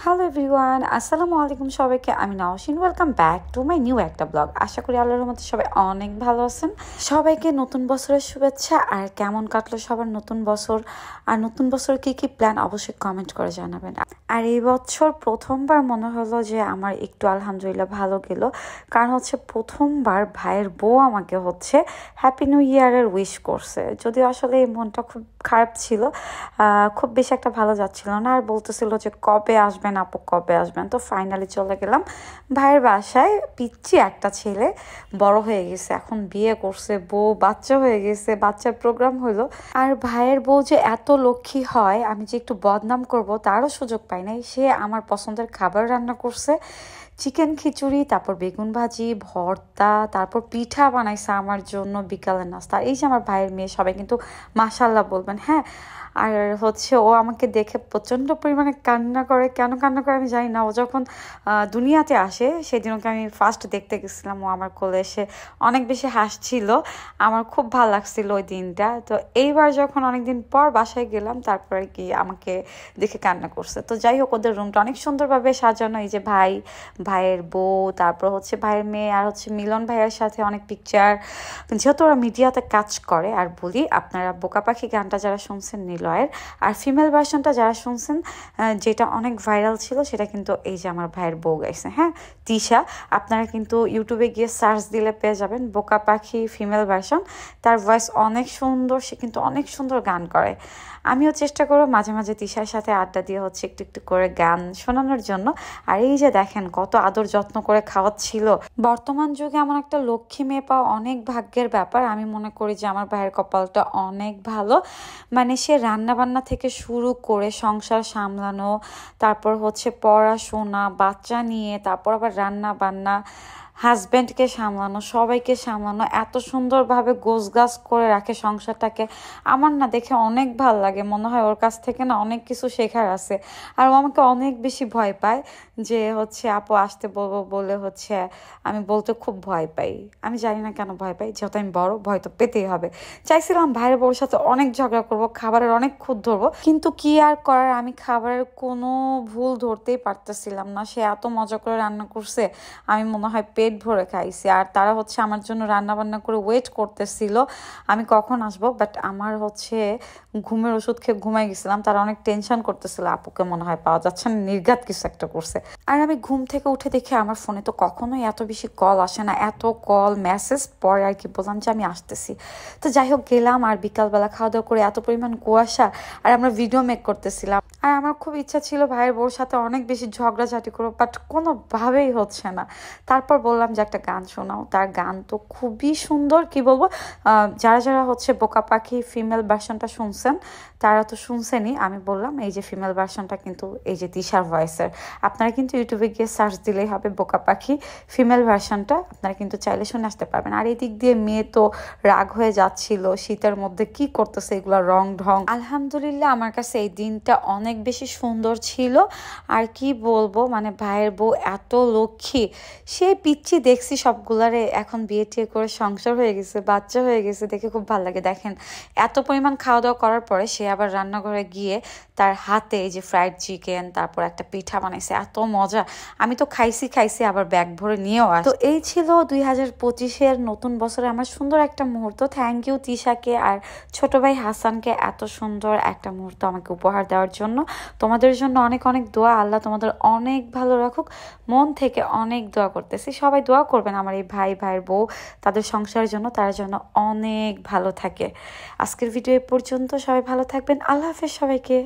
Hello everyone, আসসালামু আলাইকুম সবাইকে। আমি Nowshin, welcome back to my new একটা ব্লগ। আশা করি আল্লাহর মধ্যে সবাই অনেক ভালো আছেন। সবাইকে নতুন বছরের শুভেচ্ছা। আর কেমন কাটলো সবার নতুন বছর, আর নতুন বছর কি কি প্ল্যান অবশ্যই কমেন্ট করে জানাবেন। আর এই বছর প্রথমবার মনে হলো যে আমার একটু আলহামদুলিল্লাহ ভালো গেল, কারণ হচ্ছে প্রথমবার ভাইয়ের বউ আমাকে হচ্ছে হ্যাপি নিউ ইয়ারের উইশ করছে। যদিও আসলে এই মনটা খুব খারাপ ছিল, খুব বেশি একটা ভালো যাচ্ছিল না, আর বলতেছিল যে কবে আসবেন আপু, কবে আসবেন। তো ফাইনালি চলে গেলাম ভাইয়ের বাসায়। পিচ্চি একটা ছেলে, বড় হয়ে গেছে, এখন বিয়ে করছে, বউ বাচ্চা হয়ে গেছে, বাচ্চার প্রোগ্রাম হলো। আর ভাইয়ের বউ যে এত লক্ষ্মী হয়, আমি যে একটু বদনাম করব তারও সুযোগ পাই নাই। সে আমার পছন্দের খাবার রান্না করছে, চিকেন খিচুড়ি, তারপর বেগুন ভাজি, ভর্তা, তারপর পিঠা বানাইছে আমার জন্য বিকালের নাস্তা। এই যে আমার ভাইয়ের মেয়ে, সবাই কিন্তু মাশাল্লাহ বলবেন, হ্যাঁ। আর হচ্ছে ও আমাকে দেখে প্রচণ্ড পরিমাণে কান্না করে। কেন কান্না করে আমি জানি না। ও যখন দুনিয়াতে আসে সেদিন ওকে আমি ফার্স্ট দেখতে গেছিলাম, ও আমার কোলে এসে অনেক বেশি হাসছিল। আমার খুব ভালো লাগছিল ওই দিনটা। তো এইবার যখন অনেকদিন পর বাসায় গেলাম, তারপরে কি আমাকে দেখে কান্না করছে। তো যাই হোক, ওদের রুমটা অনেক সুন্দরভাবে সাজানো। এই যে ভাই, ভাইয়ের বউ, তারপর হচ্ছে ভাইয়ের মেয়ে, আর হচ্ছে মিলন ভাইয়ের সাথে অনেক পিকচার। যেহেতু ওরা মিডিয়াতে কাজ করে। আর বলি, আপনারা বোকা পাখি গানটা যারা শুনছেন নিলয়ের, আর ফিমেল ভার্সনটা যারা শুনছেন, যেটা অনেক ভাইরাল ছিল, সেটা কিন্তু এই যে আমার ভাইয়ের বউ গাইছে, হ্যাঁ, তিশা। আপনারা কিন্তু ইউটিউবে গিয়ে সার্চ দিলে পেয়ে যাবেন বোকা পাখি ফিমেল ভার্সন। তার ভয়েস অনেক সুন্দর, সে কিন্তু অনেক সুন্দর গান করে। আমিও চেষ্টা করবো মাঝে মাঝে তিশার সাথে আড্ডা দিয়ে হচ্ছে একটু একটু করে গান শোনানোর জন্য। আর এই যে দেখেন কত আদর যত্ন করে খাওয়াচ্ছিল। বর্তমান যুগে এমন একটা লক্ষ্মী মেয়ে পাওয়া অনেক ভাগ্যের ব্যাপার। আমি মনে করি যে আমার ভাইয়ের কপালটা অনেক ভালো। মানে সে রান্না বান্না থেকে শুরু করে সংসার সামলানো, তারপর হচ্ছে পড়াশোনা, বাচ্চা নিয়ে, তারপর আবার রান্না বান্না, হাজব্যান্ডকে সামলানো, সবাইকে সামলানো, এত সুন্দরভাবে গোছগাছ করে রাখে সংসারটাকে। আমার না দেখে অনেক ভালো লাগে, মনে হয় ওর কাছ থেকে না অনেক কিছু শেখার আছে। আর ও আমাকে অনেক বেশি ভয় পায়, যে হচ্ছে আপু আসতে বলবো বলে হচ্ছে আমি বলতে খুব ভয় পাই। আমি জানি না কেন ভয় পাই, যেহেতু আমি বড়, ভয় তো পেতেই হবে। চাইছিলাম ভাইয়ের বউর সাথে অনেক ঝগড়া করবো, খাবারের অনেক খুঁত ধরবো, কিন্তু কি আর করার, আমি খাবারের কোনো ভুল ধরতেই পারতেছিলাম না। সে এত মজা করে রান্না করছে, আমি মনে হয় পেট ভরে খাইছি। আর তারা হচ্ছে আমার জন্য রান্না বান্না করে ওয়েট করতেছিল আমি কখন আসবো। বাট আমার হচ্ছে ঘুমের ওষুধ খেয়ে ঘুমাই গেছিলাম। তারা অনেক টেনশন করতেছিল, আপুকে মনে হয় পাওয়া যাচ্ছে না, নির্ঘাত কিছু একটা করছে। আর আমি ঘুম থেকে উঠে দেখি আমার ফোনে তো কখনোই এত বেশি কল আসে না, এত কল মেসেজ। পরে আর কি বললাম যে আমি আসতেছি। তো যাই হোক গেলাম, আর বিকালবেলা খাওয়া দাওয়া করে এত পরিমাণ কুয়াশা, আর আমরা ভিডিও মেক করতেছিলাম। আর আমার খুব ইচ্ছা ছিল ভাইয়ের বউর সাথে অনেক বেশি ঝগড়াঝাটি করবো, বাট কোনোভাবেই হচ্ছে না। তারপর বললাম যে একটা গান শোনাও। তার গান তো খুবই সুন্দর, কি বলবো। যারা যারা হচ্ছে বোকা পাখি ফিমেল ভার্সনটা শুনছেন তারা তো শুনছেনই। আমি বললাম এই যে ফিমেল ভার্সনটা কিন্তু এই যে তিশার ভয়েসের। আপনারা কিন্তু ইউটিউবে গিয়ে সার্চ দিলেই হবে বোকা পাখি ফিমেল ভার্সনটা, আপনারা কিন্তু চাইলে শুনে আসতে পারবেন। আর এই দিক দিয়ে মেয়ে তো রাগ হয়ে যাচ্ছিল, শীতের মধ্যে কি করতেছে এগুলো রং ঢং। আলহামদুলিল্লাহ আমার কাছে এই দিনটা অনেক বেশি সুন্দর ছিল। আর কি বলবো, মানে ভাইয়ের বউ এত লক্ষ্মী। সে পিচ্ছি দেখছি সবগুলারে, এখন বিয়ে টিয়ে করে সংসার হয়ে গেছে, বাচ্চা হয়ে গেছে, দেখে খুব ভালো লাগে। দেখেন এত পরিমাণ খাওয়া দাওয়া করার পরে সে আবার রান্নাঘরে গিয়ে তার হাতে এই যে ফ্রাইড চিকেন, তারপর একটা পিঠা বানাইছে, এত মজা। আমি তো খাইছি আবার ব্যাগ ভরে নিয়েও আস। তো এই ছিল 2025-এর নতুন বছরে আমার সুন্দর একটা মুহূর্ত। থ্যাংক ইউ তিশাকে আর ছোট ভাই হাসানকে এত সুন্দর একটা মুহূর্ত আমাকে উপহার দেওয়ার জন্য। তোমাদের জন্য অনেক অনেক দোয়া, আল্লাহ তোমাদের অনেক ভালো রাখুক। মন থেকে অনেক দোয়া করতেছি, সবাই দোয়া করবেন আমার এই ভাই, ভাইয়ের বউ, তাদের সংসারের জন্য, তার জন্য অনেক ভালো থাকে। আজকের ভিডিও এ পর্যন্ত, সবাই ভালো থাকবেন, আল্লাহ হাফেজ সবাইকে।